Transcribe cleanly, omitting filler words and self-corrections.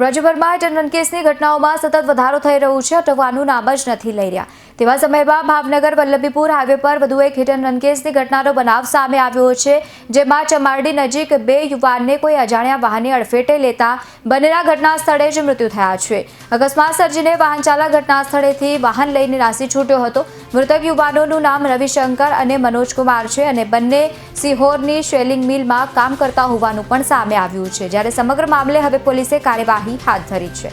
રાજ્યભરમાં hit and run કેસની ઘટનાઓમાં સતત વધારો થઈ રહ્યો છે. અટકવાનું નામ જ નથી લઈ રહ્યા. તેવા સમયમાં ભાવનગર વલ્લભીપુર હાઈવે પર વધુ એક હિટ એન્ડ રન કેસની ઘટનાનો બનાવ સામે આવ્યો છે, જેમાં ચમારડી નજીક બે યુવાનને કોઈ અજાણ્યા વાહને અડફેટે લેતા બંનેના ઘટના સ્થળે જ મૃત્યુ થયા છે. અકસ્માત સર્જીને વાહન ચાલક ઘટના સ્થળેથી વાહન લઈને નાસી છૂટ્યો હતો. મૃતક યુવાનોનું નામ રવિશંકર અને મનોજ કુમાર છે અને બંને સિહોરની શેલિંગ મિલમાં કામ કરતા હોવાનું પણ સામે આવ્યું છે. જ્યારે સમગ્ર મામલે હવે પોલીસે કાર્યવાહી હાથ ધરી છે.